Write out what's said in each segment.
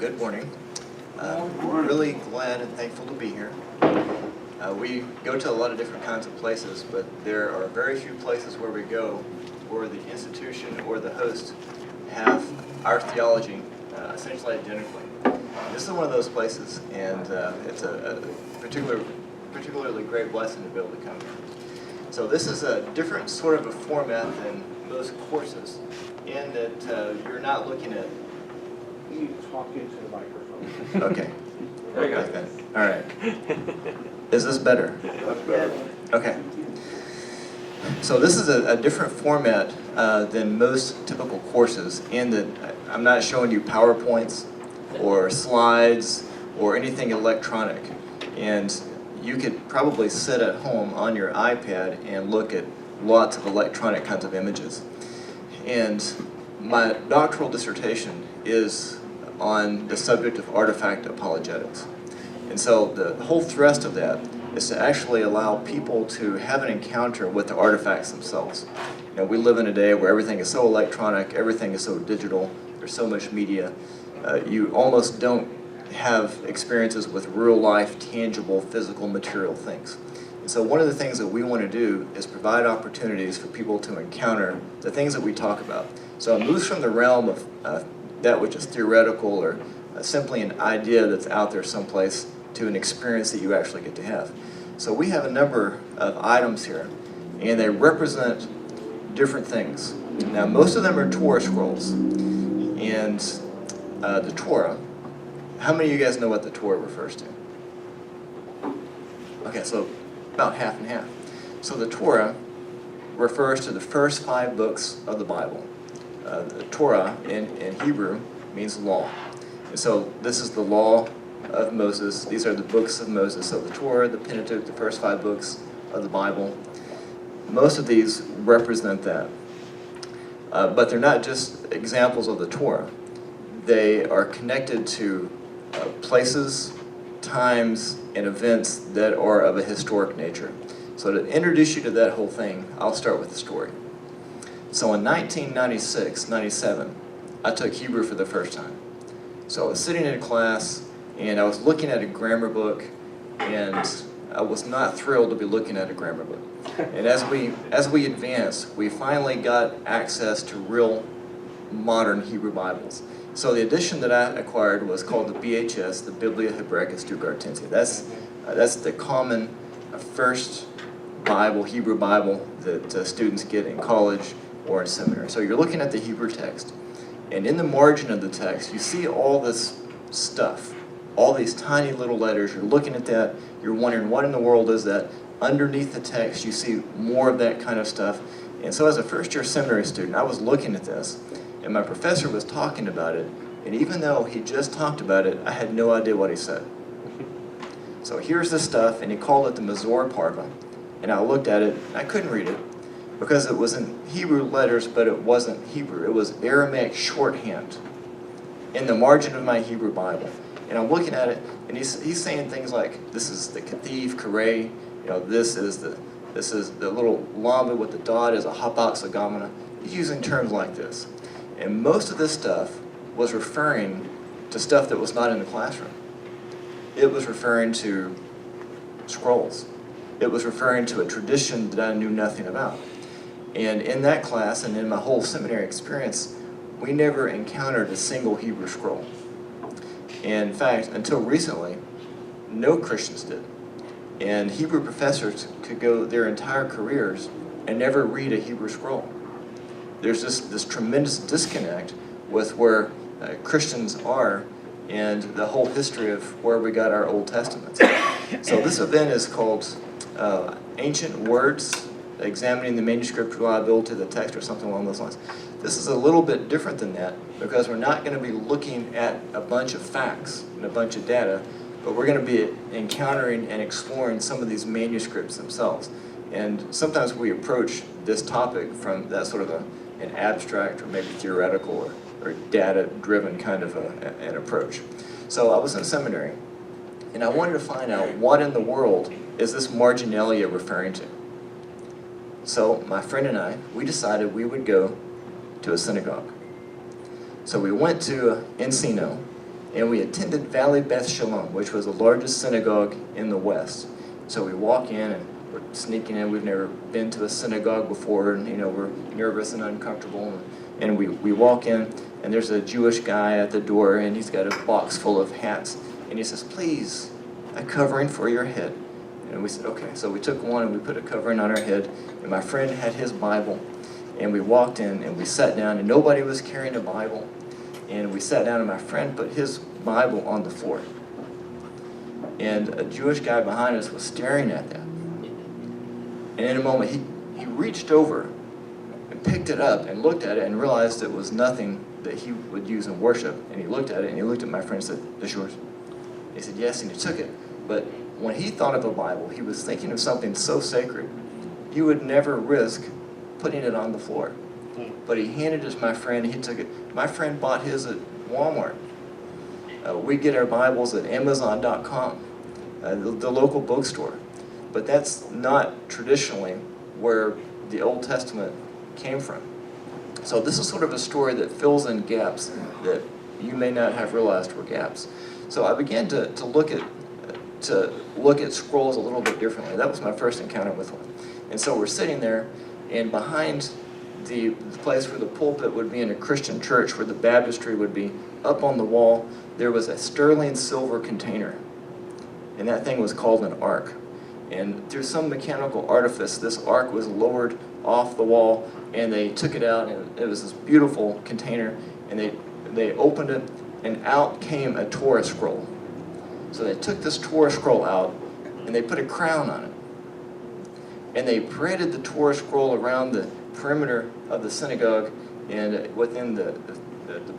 good morning. Really glad and thankful to be here. We go to a lot of different kinds of places, but there are very few places where we go where the institution or the host have our theology essentially identically. This is one of those places, and it's a particularly great blessing to be able to come here. So this is a different sort of a format than most courses, in that you're not looking at. You need to talk into the microphone. Okay. There you go. Okay. All right. Is this better? Okay. So this is a different format than most typical courses, in that I'm not showing you PowerPoints or slides or anything electronic. And you could probably sit at home on your iPad and look at lots of electronic kinds of images. And my doctoral dissertation is on the subject of artifact apologetics. And so the whole thrust of that is to actually allow people to have an encounter with the artifacts themselves. You know, we live in a day where everything is so electronic, everything is so digital, there's so much media. You almost don't have experiences with real life, tangible, physical, material things. And so one of the things that we want to do is provide opportunities for people to encounter the things that we talk about. So it moves from the realm of that which is theoretical or simply an idea that's out there someplace to an experience that you actually get to have. So we have a number of items here, and they represent different things. Now, most of them are Torah scrolls. And the Torah, how many of you guys know what the Torah refers to? Okay, so about half and half. So the Torah refers to the first 5 books of the Bible. The Torah in Hebrew means law. And so this is the law of Moses. These are the books of Moses. So the Torah, the Pentateuch, the first 5 books of the Bible. Most of these represent that. But they're not just examples of the Torah. They are connected to places, times, and events that are of a historic nature. So to introduce you to that whole thing, I'll start with the story. So in 1996-97, I took Hebrew for the first time. So I was sitting in a class, and I was looking at a grammar book, and I was not thrilled to be looking at a grammar book. And as we advanced, we finally got access to real modern Hebrew Bibles. So the edition that I acquired was called the BHS, the Biblia Hebraica Stuttgartense. That's the common first Bible, Hebrew Bible, that students get in college or in seminary. So you're looking at the Hebrew text, and in the margin of the text, you see all this stuff, all these tiny little letters. You're looking at that, you're wondering, what in the world is that? Underneath the text, you see more of that kind of stuff. And so as a first-year seminary student, I was looking at this, and my professor was talking about it, and even though he just talked about it, I had no idea what he said. So here's this stuff, and he called it the Mizor Parva, and I looked at it, and I couldn't read it, because it was in Hebrew letters, but it wasn't Hebrew. It was Aramaic shorthand in the margin of my Hebrew Bible. And I'm looking at it, and he's saying things like, this is the Kativ Karei, you know, this is the little lamba with the dot is a Hapak Sagamana. He's using terms like this. And most of this stuff was referring to stuff that was not in the classroom. It was referring to scrolls. It was referring to a tradition that I knew nothing about. And in that class and in my whole seminary experience, we never encountered a single Hebrew scroll. And in fact, until recently, no Christians did. And Hebrew professors could go their entire careers and never read a Hebrew scroll. There's this tremendous disconnect with where Christians are and the whole history of where we got our Old Testaments. So this event is called Ancient Words, Examining the Manuscript Reliability of the Text, or something along those lines. This is a little bit different than that, because we're not going to be looking at a bunch of facts and a bunch of data, but we're going to be encountering and exploring some of these manuscripts themselves. And sometimes we approach this topic from that sort of an abstract or maybe theoretical or data-driven kind of an approach. So I was in seminary, and I wanted to find out what in the world is this marginalia referring to. So my friend and I, we decided we would go to a synagogue. So we went to Encino, And we attended Valley Beth Shalom, which was the largest synagogue in the West. So we walk in and we're sneaking in. We've never been to a synagogue before, and we're nervous and uncomfortable. And we walk in, and there's a Jewish guy at the door, and he's got a box full of hats. And he says, "Please, a covering for your head." And we said, okay. So we took one and we put a covering on our head. And my friend had his Bible. And we walked in and we sat down, and nobody was carrying a Bible. And we sat down, and my friend put his Bible on the floor. And a Jewish guy behind us was staring at that. And in a moment, he reached over and picked it up and looked at it and realized it was nothing that he would use in worship. And he looked at it, and he looked at my friend and said, "This yours?" He said, "Yes," and he took it. But when he thought of a Bible, he was thinking of something so sacred, you would never risk putting it on the floor. But he handed it to my friend, and he took it. My friend bought his at Walmart. We get our Bibles at Amazon.com, the local bookstore. But that's not traditionally where the Old Testament came from. So this is sort of a story that fills in gaps that you may not have realized were gaps. So I began to look at scrolls a little bit differently. That was my first encounter with one. And so we're sitting there, and behind the place where the pulpit would be in a Christian church, where the baptistry would be, up on the wall, there was a sterling silver container. And that thing was called an ark. And through some mechanical artifice, this ark was lowered off the wall, and they took it out, and it was this beautiful container, and they opened it, and out came a Torah scroll. So they took this Torah scroll out, and they put a crown on it. And they paraded the Torah scroll around the perimeter of the synagogue and within the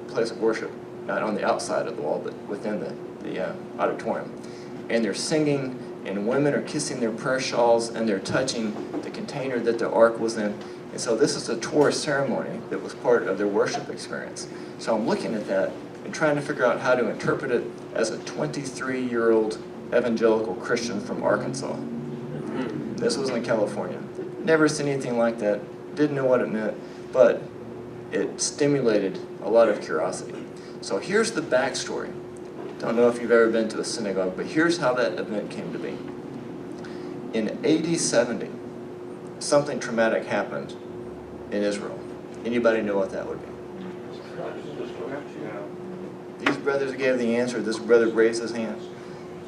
place of worship, not on the outside of the wall, but within the auditorium. And they're singing, and women are kissing their prayer shawls, and they're touching the container that the ark was in. And so this is a Torah ceremony that was part of their worship experience. So I'm looking at that and trying to figure out how to interpret it as a 23-year-old evangelical Christian from Arkansas. This was in California. Never seen anything like that. Didn't know what it meant, but it stimulated a lot of curiosity. So here's the backstory. Don't know if you've ever been to a synagogue, but here's how that event came to be. In AD 70, something traumatic happened in Israel. Anybody know what that would be? These brothers gave the answer. This brother raised his hand.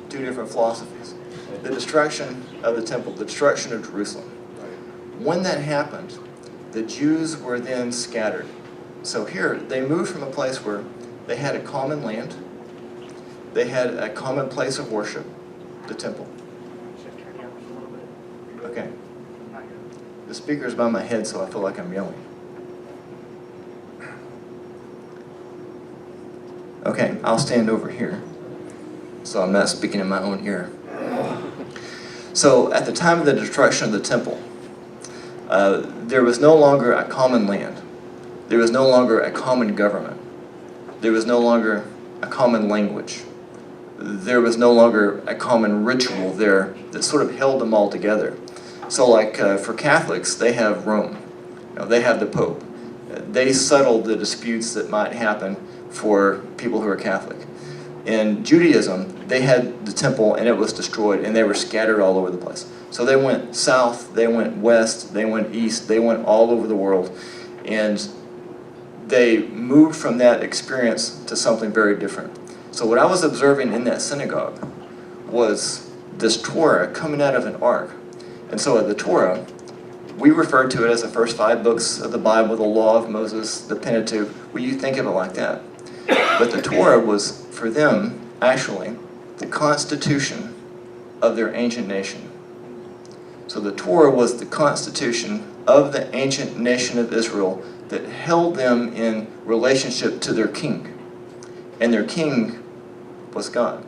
Two different philosophies. The destruction of the temple, the destruction of Jerusalem. When that happened, the Jews were then scattered. So here, they moved from a place where they had a common land, they had a common place of worship, the temple. Okay. The speaker's by my head, so I feel like I'm yelling. Okay, I'll stand over here, so I'm not speaking in my own ear. So at the time of the destruction of the temple, there was no longer a common land. There was no longer a common government. There was no longer a common language. There was no longer a common ritual there that sort of held them all together. So like for Catholics, they have Rome. They have the Pope. They settled the disputes that might happen for people who are Catholic. In Judaism, they had the temple and it was destroyed, and they were scattered all over the place. So they went south, they went west, they went east, they went all over the world, and they moved from that experience to something very different. So what I was observing in that synagogue was this Torah coming out of an ark. And so the Torah, we refer to it as the first 5 books of the Bible, the Law of Moses, the Pentateuch. Well, you think of it like that. But the Torah was, for them, actually, the constitution of their ancient nation. So the Torah was the constitution of the ancient nation of Israel that held them in relationship to their king. And their king was God.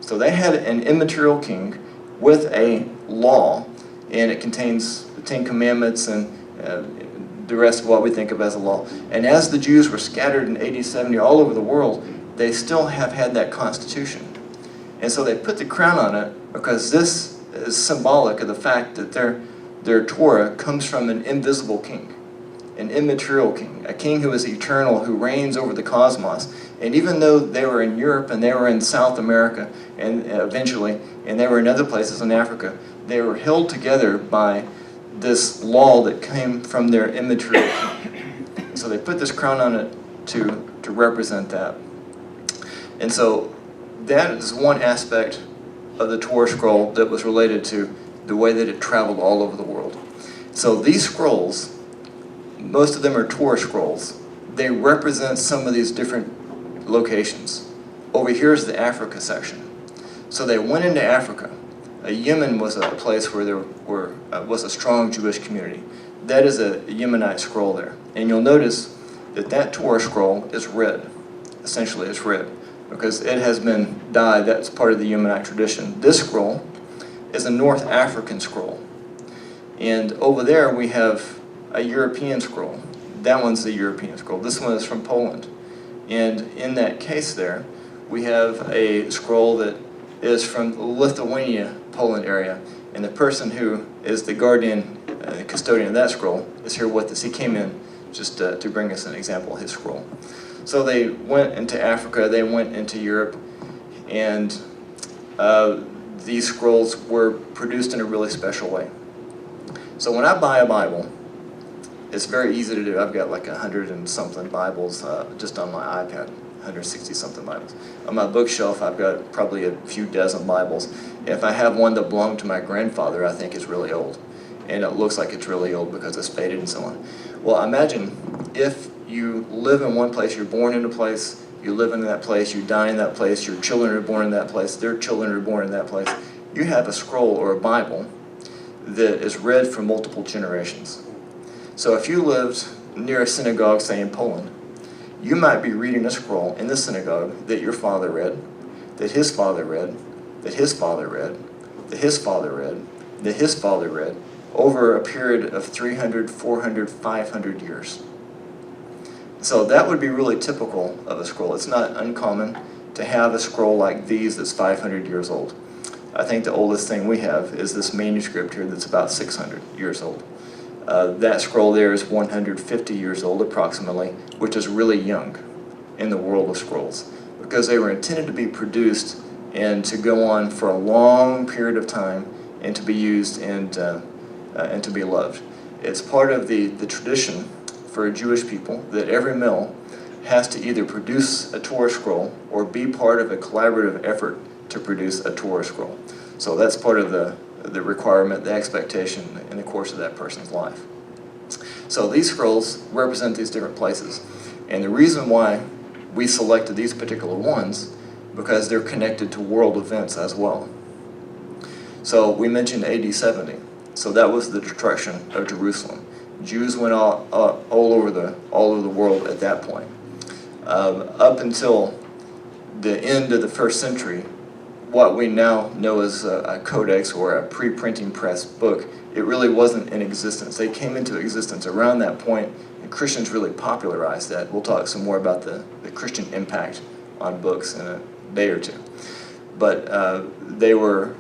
So they had an immaterial king with a law, and it contains the 10 Commandments and the rest of what we think of as a law. And as the Jews were scattered in AD 70 all over the world, they still have had that constitution. And so they put the crown on it because this is symbolic of the fact that their Torah comes from an invisible king. an immaterial king, a king who is eternal, who reigns over the cosmos. And even though they were in Europe and they were in South America and eventually, and they were in other places in Africa, they were held together by this law that came from their immaterial king. So they put this crown on it to represent that. And so that is one aspect of the Torah scroll that was related to the way that it traveled all over the world. So these scrolls, most of them are Torah scrolls. They represent some of these different locations. Over here is the Africa section. So they went into Africa. Yemen was a place where there was a strong Jewish community. That is a Yemenite scroll there. And you'll notice that Torah scroll is red. Essentially, it's red because it has been dyed. That's part of the Yemenite tradition. This scroll is a North African scroll. And over there we have a European scroll. That one's the European scroll. This one is from Poland. And in that case there, we have a scroll that is from Lithuania, Poland area. And the person who is the guardian, custodian of that scroll is here with us. He came in just to bring us an example of his scroll. So they went into Africa, they went into Europe, and these scrolls were produced in a really special way. So when I buy a Bible, it's very easy to do. I've got like 100 and something Bibles just on my iPad, 160 something Bibles. On my bookshelf, I've got probably a few dozen Bibles. If I have one that belonged to my grandfather, I think it's really old. And it looks like it's really old because it's faded and so on. Well, imagine if you live in one place, you're born in a place, you live in that place, you die in that place, your children are born in that place, their children are born in that place. You have a scroll or a Bible that is read for multiple generations. So if you lived near a synagogue, say in Poland, you might be reading a scroll in the synagogue that your father read, that his father read, that his father read, that his father read, that his father read, over a period of 300, 400, 500 years. So that would be really typical of a scroll. It's not uncommon to have a scroll like these that's 500 years old. I think the oldest thing we have is this manuscript here that's about 600 years old. That scroll there is 150 years old approximately, which is really young in the world of scrolls because they were intended to be produced and to go on for a long period of time and to be used and to be loved. It's part of the tradition for Jewish people that every male has to either produce a Torah scroll or be part of a collaborative effort to produce a Torah scroll. So that's part of the requirement, the expectation in the course of that person's life. So these scrolls represent these different places. And the reason why we selected these particular ones, because they're connected to world events as well. So we mentioned AD 70. So that was the destruction of Jerusalem. Jews went all over the world at that point. Up until the end of the first century, what we now know as a codex or a pre-printing press book, it really wasn't in existence. They came into existence around that point, and Christians really popularized that. We'll talk some more about the Christian impact on books in a day or two. But they were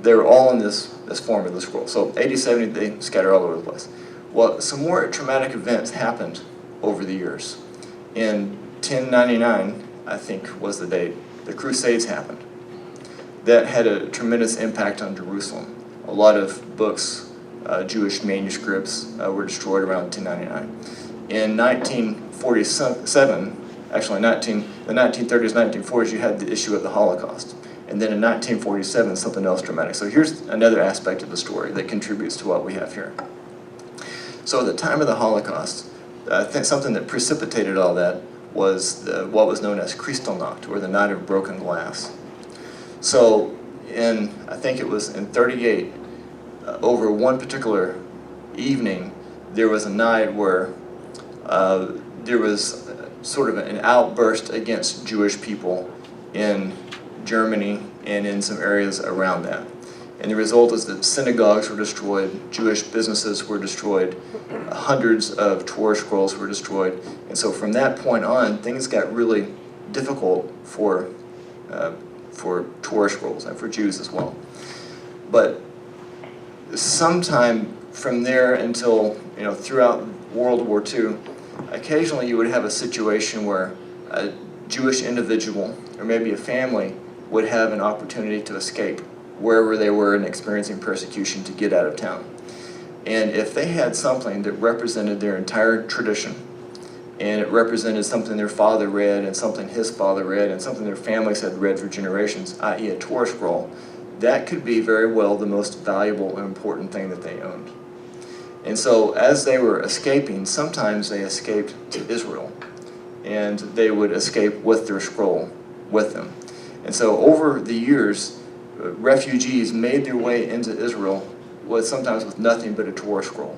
all in this form of the scroll. So AD 70, they scatter all over the place. Well, some more traumatic events happened over the years. In 1099, I think was the date, the Crusades happened. That had a tremendous impact on Jerusalem. A lot of books, Jewish manuscripts were destroyed around 1099. In 1947, actually the 1930s, 1940s, you had the issue of the Holocaust. And then in 1947, something else dramatic. So here's another aspect of the story that contributes to what we have here. So at the time of the Holocaust, I think something that precipitated all that was what was known as Kristallnacht, or the Night of Broken Glass. So I think it was in 38, over one particular evening, there was a night where there was sort of an outburst against Jewish people in Germany and in some areas around that. And the result is that synagogues were destroyed, Jewish businesses were destroyed, hundreds of Torah scrolls were destroyed. And so from that point on, things got really difficult for Torah scrolls and for Jews as well. But sometime from there until, throughout World War II, occasionally you would have a situation where a Jewish individual or maybe a family would have an opportunity to escape wherever they were and experiencing persecution to get out of town. And if they had something that represented their entire tradition, and it represented something their father read and something his father read and something their families had read for generations, i.e. a Torah scroll, that could be very well the most valuable and important thing that they owned. And so as they were escaping, sometimes they escaped to Israel, and they would escape with their scroll with them. And so over the years, refugees made their way into Israel sometimes with nothing but a Torah scroll.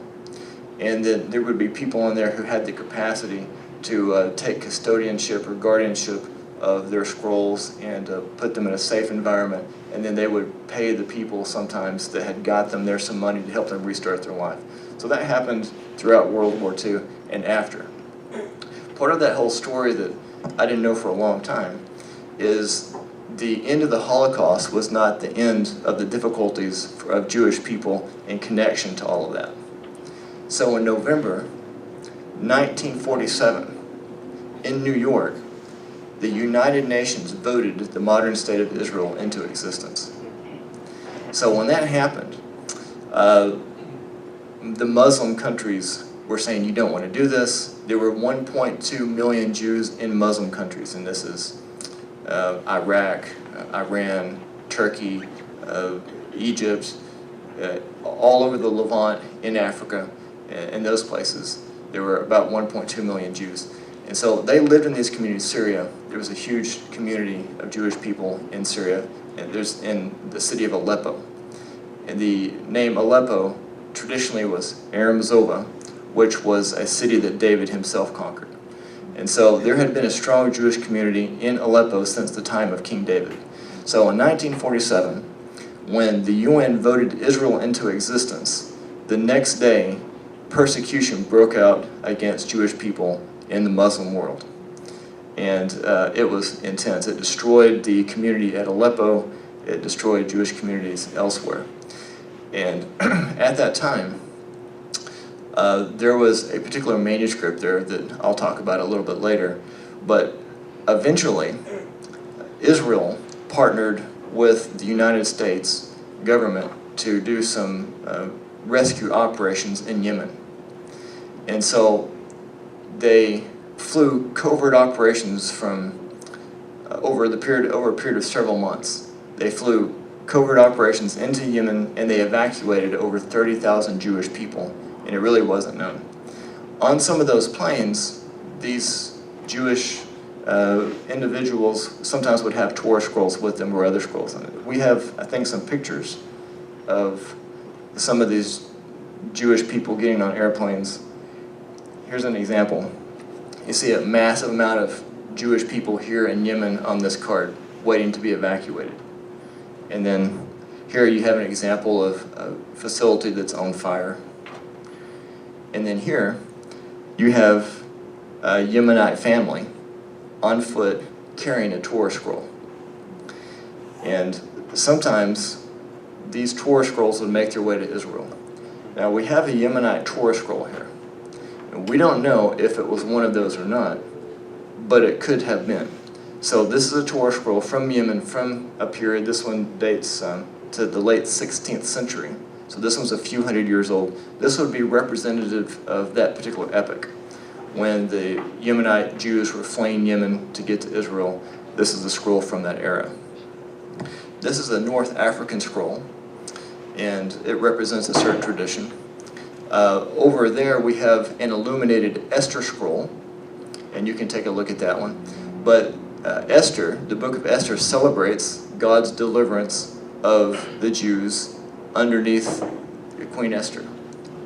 And then there would be people in there who had the capacity to take custodianship or guardianship of their scrolls and put them in a safe environment. And then they would pay the people sometimes that had got them there some money to help them restart their life. So that happened throughout World War II and after. Part of that whole story that I didn't know for a long time is the end of the Holocaust was not the end of the difficulties of Jewish people in connection to all of that. So in November 1947, in New York, the United Nations voted the modern state of Israel into existence. So when that happened, the Muslim countries were saying, you don't want to do this. There were 1.2 million Jews in Muslim countries, and this is Iraq, Iran, Turkey, Egypt, all over the Levant, in Africa, in those places. There were about 1.2 million Jews. And so they lived in these communities. Syria, there was a huge community of Jewish people in Syria, and there's in the city of Aleppo. And the name Aleppo traditionally was Aram Zova, which was a city that David himself conquered. And so there had been a strong Jewish community in Aleppo since the time of King David. So in 1947, when the UN voted Israel into existence, the next day, persecution broke out against Jewish people in the Muslim world. And it was intense. It destroyed the community at Aleppo. It destroyed Jewish communities elsewhere. And at that time, there was a particular manuscript there that I'll talk about a little bit later. But eventually, Israel partnered with the United States government to do some rescue operations in Yemen. And so they flew covert operations from over a period of several months. They flew covert operations into Yemen, and they evacuated over 30,000 Jewish people, and it really wasn't known. On some of those planes, these Jewish individuals sometimes would have Torah scrolls with them or other scrolls. We have, I think, some pictures of some of these Jewish people getting on airplanes. Here's an example. You see a massive amount of Jewish people here in Yemen on this cart waiting to be evacuated. And then here you have an example of a facility that's on fire. And then here you have a Yemenite family on foot carrying a Torah scroll. And sometimes these Torah scrolls would make their way to Israel. Now we have a Yemenite Torah scroll here. And we don't know if it was one of those or not, but it could have been. So this is a Torah scroll from Yemen from a period, this one dates to the late 16th century. So this one's a few hundred years old. This would be representative of that particular epoch. When the Yemenite Jews were fleeing Yemen to get to Israel, this is a scroll from that era. This is a North African scroll, and it represents a certain tradition. Over there we have an illuminated Esther scroll, and you can take a look at that one. But Esther, the book of Esther, celebrates God's deliverance of the Jews underneath Queen Esther.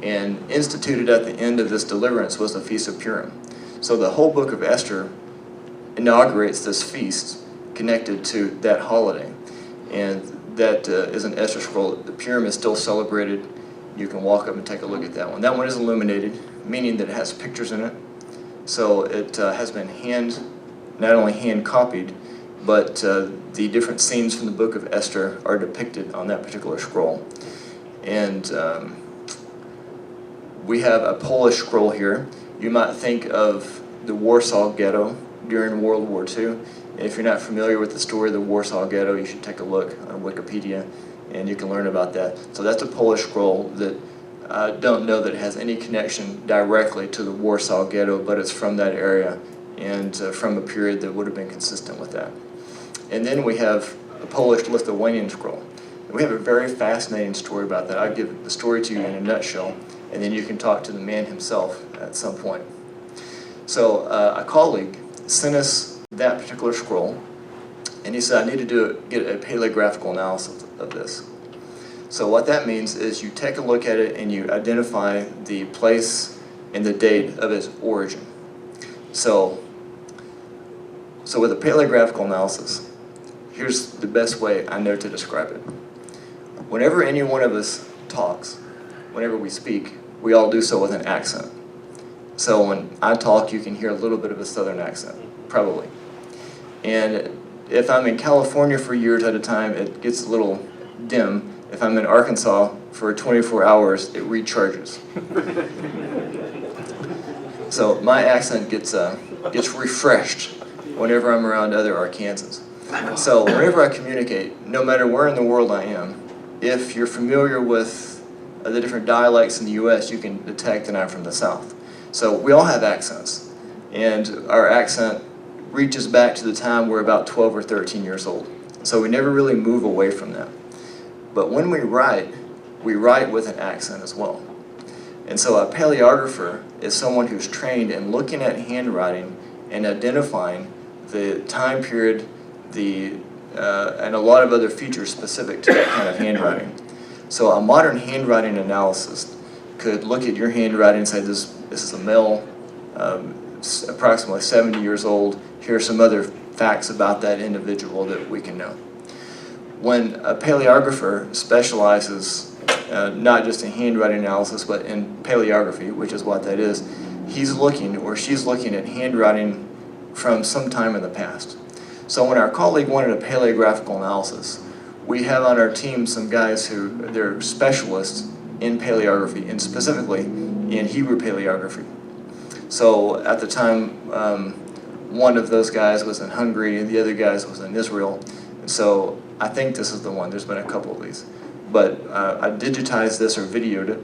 And instituted at the end of this deliverance was the Feast of Purim. So the whole book of Esther inaugurates this feast connected to that holiday. And that is an Esther scroll. The Purim is still celebrated. You can walk up and take a look at that one. That one is illuminated, meaning that it has pictures in it. So it has been not only hand copied, but the different scenes from the book of Esther are depicted on that particular scroll. And we have a Polish scroll here. You might think of the Warsaw Ghetto during World War II. If you're not familiar with the story of the Warsaw Ghetto, you should take a look on Wikipedia and you can learn about that. So that's a Polish scroll that I don't know that it has any connection directly to the Warsaw Ghetto, but it's from that area and from a period that would have been consistent with that. And then we have a Polish-Lithuanian scroll. We have a very fascinating story about that. I'll give the story to you in a nutshell, and then you can talk to the man himself at some point. So a colleague sent us that particular scroll, and he said, I need to get a paleographical analysis of this. So what that means is you take a look at it and you identify the place and the date of its origin. So with a paleographical analysis, here's the best way I know to describe it. Whenever any one of us talks, whenever we speak, we all do so with an accent. So when I talk, you can hear a little bit of a southern accent, probably. And if I'm in California for years at a time, it gets a little dim. If I'm in Arkansas for 24 hours, it recharges. So my accent gets refreshed whenever I'm around other Arkansans. So whenever I communicate, no matter where in the world I am, if you're familiar with the different dialects in the U.S., you can detect that I'm from the South. So we all have accents, and our accent reaches back to the time we're about 12 or 13 years old. So we never really move away from that. But when we write with an accent as well. And so a paleographer is someone who's trained in looking at handwriting and identifying the time period, and a lot of other features specific to that kind of handwriting. So a modern handwriting analysis could look at your handwriting and say, this is a male, approximately 70 years old. Here are some other facts about that individual that we can know. When a paleographer specializes not just in handwriting analysis, but in paleography, which is what that is, he's looking or she's looking at handwriting from some time in the past. So when our colleague wanted a paleographical analysis, we have on our team some guys who they're specialists in paleography, and specifically in Hebrew paleography. So at the time, one of those guys was in Hungary and the other guys was in Israel. So I think this is the one. There's been a couple of these. But I digitized this or videoed it,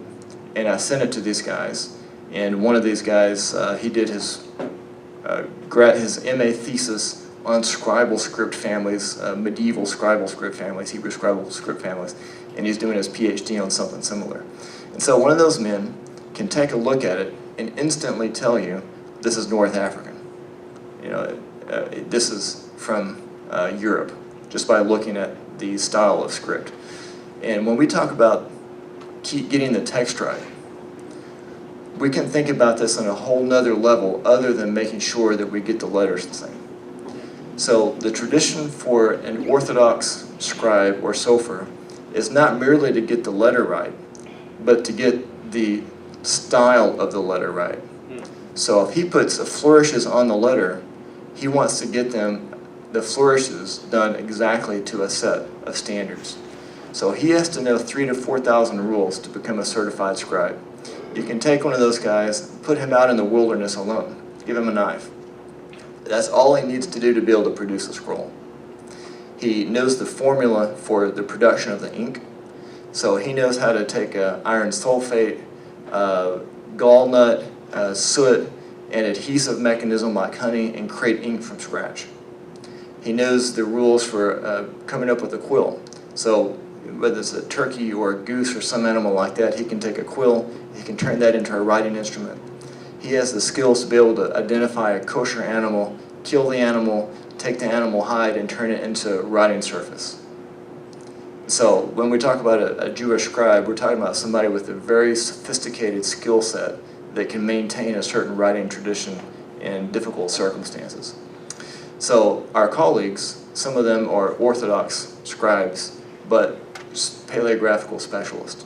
and I sent it to these guys. And one of these guys, he did his MA thesis on scribal script families, medieval scribal script families, Hebrew scribal script families, and he's doing his PhD on something similar. And so one of those men can take a look at it and instantly tell you, this is North African. You know, this is from Europe, just by looking at the style of script. And when we talk about getting the text right, we can think about this on a whole nother level other than making sure that we get the letters the same. So the tradition for an Orthodox scribe or sofer is not merely to get the letter right, but to get the style of the letter right. So if he puts the flourishes on the letter, he wants to get the flourishes done exactly to a set of standards. So he has to know 3,000 to 4,000 rules to become a certified scribe. You can take one of those guys, put him out in the wilderness alone, give him a knife. That's all he needs to do to be able to produce a scroll. He knows the formula for the production of the ink. So he knows how to take iron sulfate, gallnut, soot, and adhesive mechanism like honey and create ink from scratch. He knows the rules for coming up with a quill. So whether it's a turkey or a goose or some animal like that, he can take a quill, he can turn that into a writing instrument. He has the skills to be able to identify a kosher animal, kill the animal, take the animal hide, and turn it into a writing surface. So when we talk about a Jewish scribe, we're talking about somebody with a very sophisticated skill set that can maintain a certain writing tradition in difficult circumstances. So our colleagues, some of them are Orthodox scribes, but paleographical specialists.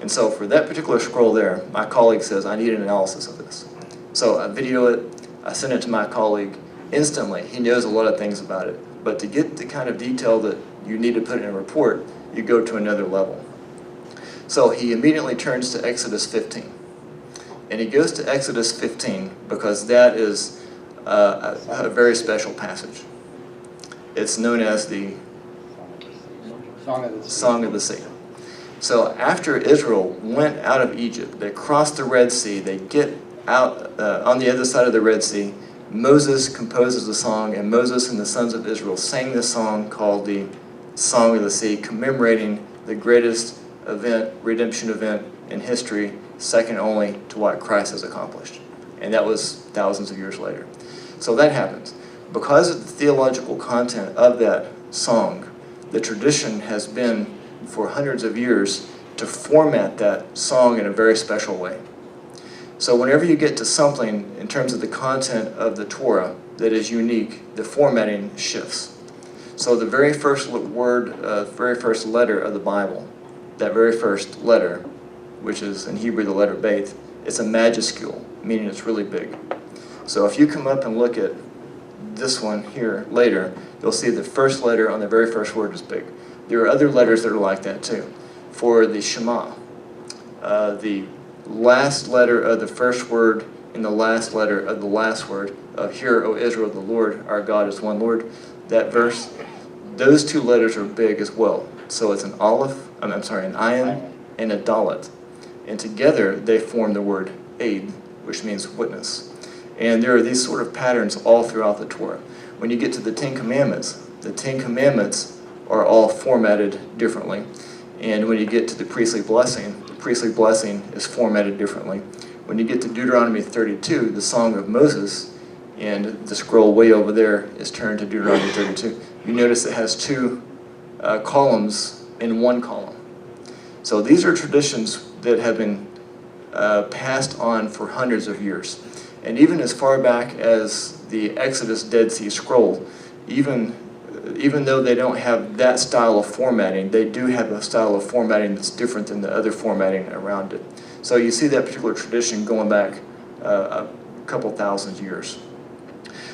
And so for that particular scroll there, my colleague says, I need an analysis of this. So I video it, I send it to my colleague. Instantly, he knows a lot of things about it. But to get the kind of detail that you need to put in a report, you go to another level. So he immediately turns to Exodus 15. And he goes to Exodus 15 because that is a very special passage. It's known as the Song of the Sea. So after Israel went out of Egypt, they crossed the Red Sea, they get out on the other side of the Red Sea, Moses composes a song, and Moses and the sons of Israel sang this song called the Song of the Sea, commemorating the greatest event, redemption event in history, second only to what Christ has accomplished. And that was thousands of years later. So that happens. Because of the theological content of that song, the tradition has been for hundreds of years to format that song in a very special way. So whenever you get to something in terms of the content of the Torah that is unique, the formatting shifts. So the very first word, very first letter of the Bible, that very first letter, which is in Hebrew the letter Bet, it's a majuscule, meaning it's really big. So if you come up and look at this one here later, you'll see the first letter on the very first word is big. There are other letters that are like that too. For the Shema, the last letter of the first word and the last letter of the last word of Hear, O Israel, the Lord our God is one Lord, that verse, those two letters are big as well. So it's an aleph, an ayin, and a dalet. And together they form the word aid, which means witness. And there are these sort of patterns all throughout the Torah. When you get to the Ten Commandments are all formatted differently. And when you get to the priestly blessing is formatted differently. When you get to Deuteronomy 32, the Song of Moses, and the scroll way over there is turned to Deuteronomy 32, you notice it has two columns in one column. So these are traditions that have been passed on for hundreds of years. And even as far back as the Exodus Dead Sea Scroll, even though they don't have that style of formatting, they do have a style of formatting that's different than the other formatting around it. So you see that particular tradition going back a couple thousand years.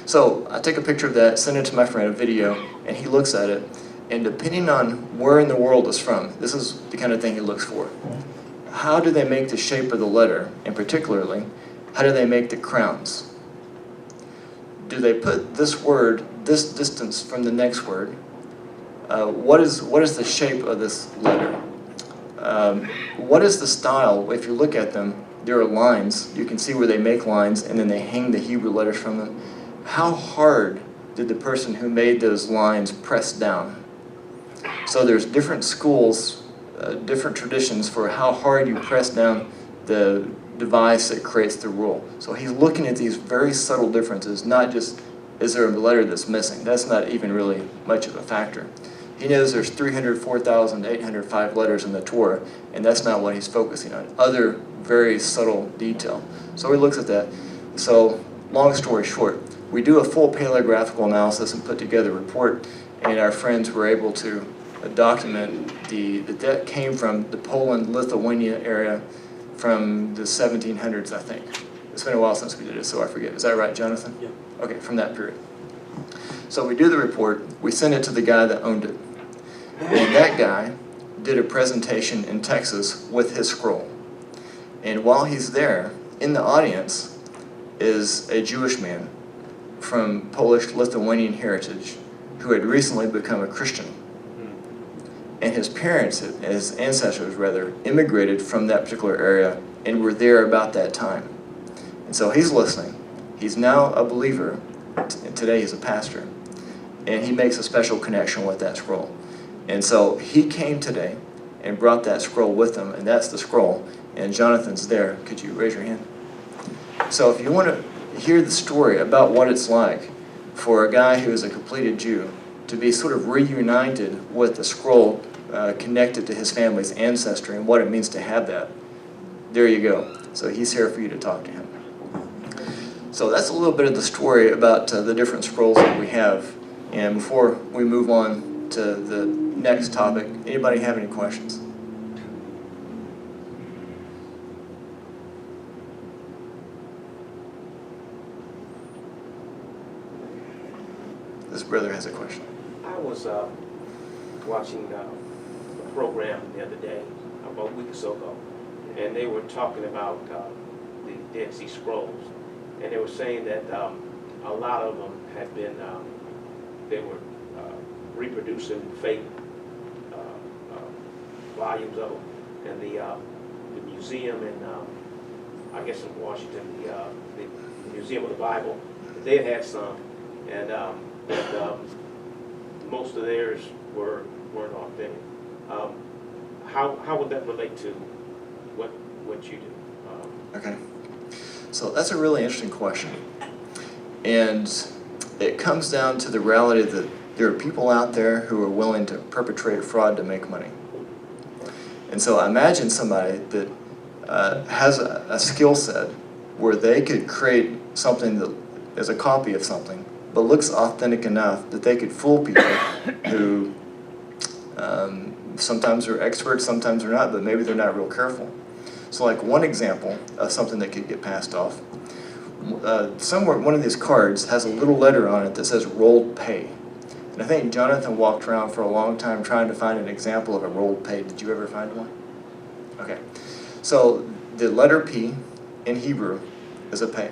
So I take a picture of that, send it to my friend, a video, and he looks at it. And depending on where in the world it's from, this is the kind of thing he looks for. How do they make the shape of the letter, and particularly, how do they make the crowns? Do they put this word this distance from the next word? What is the shape of this letter? What is the style? If you look at them, there are lines. You can see where they make lines, and then they hang the Hebrew letters from them. How hard did the person who made those lines press down? So there's different schools, different traditions for how hard you press down the device that creates the rule. So he's looking at these very subtle differences, not just is there a letter that's missing. That's not even really much of a factor. He knows there's 304,805 letters in the Torah, and that's not what he's focusing on. Other very subtle detail. So he looks at that. So long story short, we do a full paleographical analysis and put together a report, and our friends were able to document that came from the Poland-Lithuania area from the 1700s, I think. It's been a while since we did it, so I forget. Is that right, Jonathan? Yeah. Okay, from that period. So we do the report, we send it to the guy that owned it. And that guy did a presentation in Texas with his scroll. And while he's there, in the audience is a Jewish man from Polish-Lithuanian heritage who had recently become a Christian. And his parents, his ancestors rather, immigrated from that particular area and were there about that time. And so he's listening. He's now a believer, and today he's a pastor. And he makes a special connection with that scroll. And so he came today and brought that scroll with him, and that's the scroll. And Jonathan's there. Could you raise your hand? So if you want to hear the story about what it's like for a guy who is a completed Jew to be sort of reunited with the scroll connected to his family's ancestry and what it means to have that, there you go. So he's here for you to talk to him. So that's a little bit of the story about the different scrolls that we have. And before we move on to the next topic, anybody have any questions? This brother has a question. I was watching a program the other day, about a week or so ago, and they were talking about the Dead Sea Scrolls. And they were saying that a lot of them had been, they were reproducing fake volumes of them. And the museum in, I guess in Washington, the Museum of the Bible, they had some, and most of theirs weren't authentic. How would that relate to what you do? Okay. So that's a really interesting question. And it comes down to the reality that there are people out there who are willing to perpetrate a fraud to make money. And so imagine somebody that has a skill set where they could create something that is a copy of something, but looks authentic enough that they could fool people who sometimes are experts, sometimes they're not, but maybe they're not real careful. So like one example of something that could get passed off, somewhere one of these cards has a little letter on it that says rolled pay. And I think Jonathan walked around for a long time trying to find an example of a rolled pay. Did you ever find one? Okay. So the letter P in Hebrew is a pay,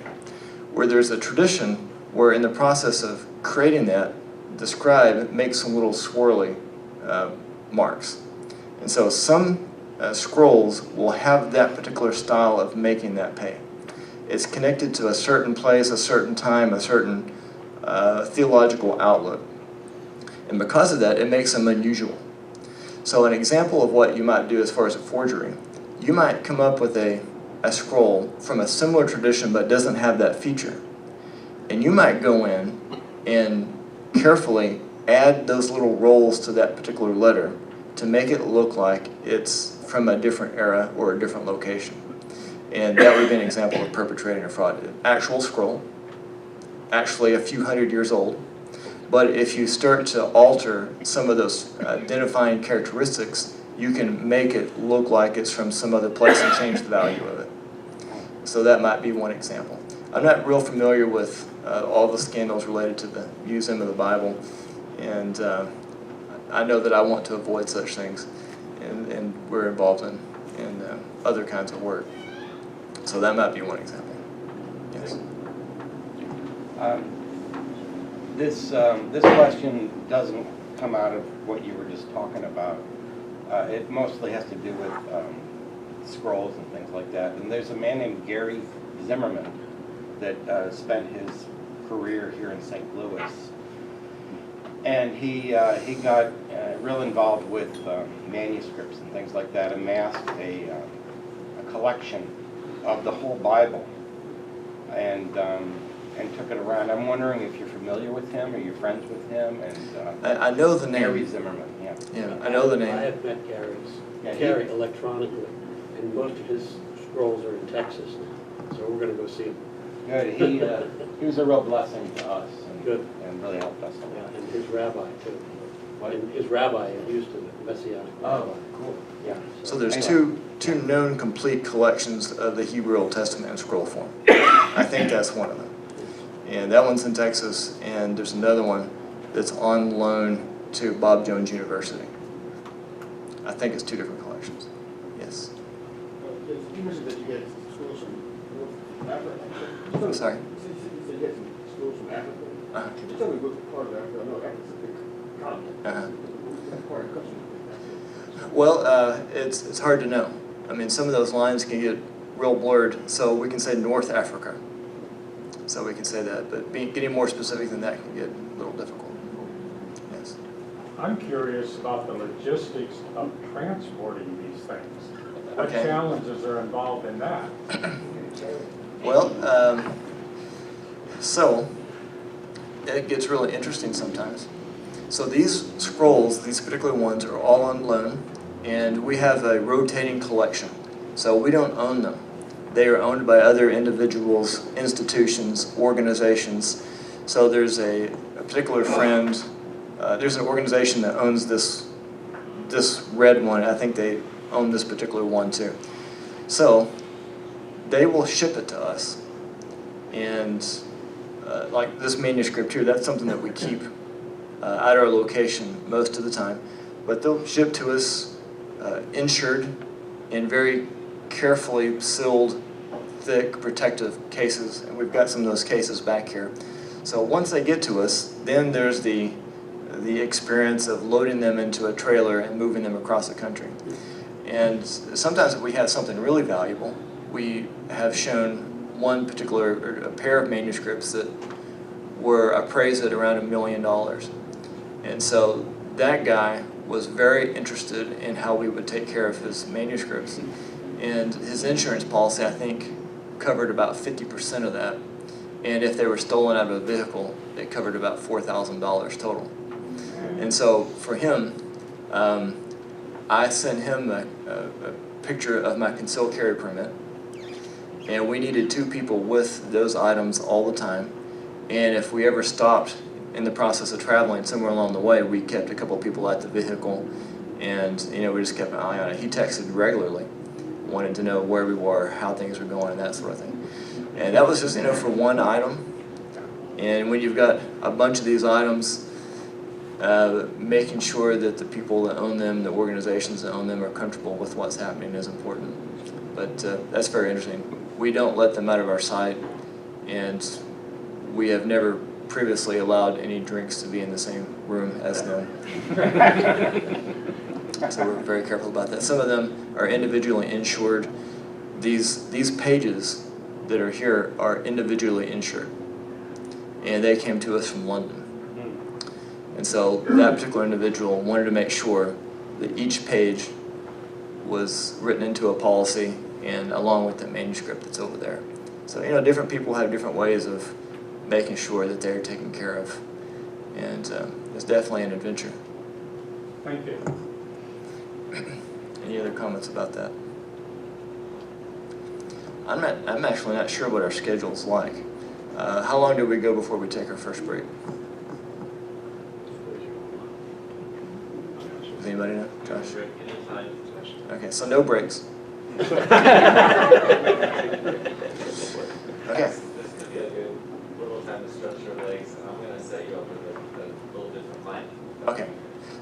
where there's a tradition where in the process of creating that, the scribe makes some little swirly marks. And so some scrolls will have that particular style of making that pay. It's connected to a certain place, a certain time, a certain theological outlook. And because of that, it makes them unusual. So an example of what you might do as far as a forgery, you might come up with a scroll from a similar tradition but doesn't have that feature. And you might go in and carefully add those little rolls to that particular letter to make it look like it's from a different era or a different location. And that would be an example of perpetrating a fraud. An actual scroll, actually a few hundred years old, but if you start to alter some of those identifying characteristics, you can make it look like it's from some other place and change the value of it. So that might be one example. I'm not real familiar with all the scandals related to the Museum of the Bible, and I know that I want to avoid such things, and we're involved in other kinds of work. So that might be one example. Yes. This question doesn't come out of what you were just talking about. It mostly has to do with scrolls and things like that. And there's a man named Gary Zimmerman that spent his career here in St. Louis. And he got real involved with manuscripts and things like that, amassed a collection of the whole Bible, and took it around. I'm wondering if you're familiar with him, or you're friends with him, and I know the name. Gary Zimmerman, yeah. Yeah, I know the name. I have met Yeah, Gary electronically, and most of his scrolls are in Texas now, so we're going to go see him. Good. He was a real blessing to us, and, Good. and really helped us a Yeah, lot. and his rabbi too. What? And his rabbi in Houston, Messianic rabbi. Oh, cool. Yeah. So there's Anyway. two known complete collections of the Hebrew Old Testament in scroll form. I think that's one of them. And that one's in Texas, and there's another one that's on loan to Bob Jones University. I think it's two different collections. Yes. You mentioned that you had schools from North Africa. I'm sorry. You said you had some schools from Africa. Uh-huh. Could you tell me what part of Africa? I know Africa's a big continent. Uh-huh. What part of the country? Well, it's hard to know. I mean, some of those lines can get real blurred, so we can say North Africa. So we can say that, but getting more specific than that can get a little difficult. Yes. I'm curious about the logistics of transporting these things. What Okay. challenges are involved in that? Well, so it gets really interesting sometimes. So these scrolls, these particular ones, are all on loan, and we have a rotating collection. So we don't own them. They are owned by other individuals, institutions, organizations. So there's a particular friend, there's an organization that owns this red one. I think they own this particular one too. So they will ship it to us. And like this manuscript here, that's something that we keep at our location most of the time. But they'll ship to us insured and very carefully sealed thick protective cases, and we've got some of those cases back here. So once they get to us, then there's the experience of loading them into a trailer and moving them across the country. And sometimes if we have something really valuable, we have shown one particular, or a pair of manuscripts that were appraised at around $1 million. And so that guy was very interested in how we would take care of his manuscripts. And his insurance policy, I think, covered about 50% of that. And if they were stolen out of a vehicle, it covered about $4,000 total. And so for him, I sent him a picture of my concealed carry permit. And we needed 2 people with those items all the time. And if we ever stopped in the process of traveling somewhere along the way, we kept a couple of people at the vehicle, and we just kept an eye on it. He texted regularly, wanted to know where we were, how things were going, and that sort of thing. And that was just for one item. And when you've got a bunch of these items, making sure that the people that own them, the organizations that own them, are comfortable with what's happening is important. But that's very interesting. We don't let them out of our sight, and we have never previously allowed any drinks to be in the same room as them. So we're very careful about that. Some of them are individually insured. These pages that are here are individually insured, and they came to us from London. And so that particular individual wanted to make sure that each page was written into a policy and along with the manuscript that's over there. So different people have different ways of making sure that they're taken care of, and it's definitely an adventure. Thank you. Any other comments about that? I'm actually not sure what our schedule's like. How long do we go before we take our first break? Does anybody know? Josh? Okay, so no breaks. Okay. This could be a good little time to stretch your legs, and I'm going to set you up with a little different plan. Okay.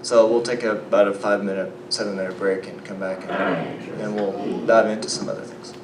So we'll take about a 7-minute break and come back, and then we'll dive into some other things.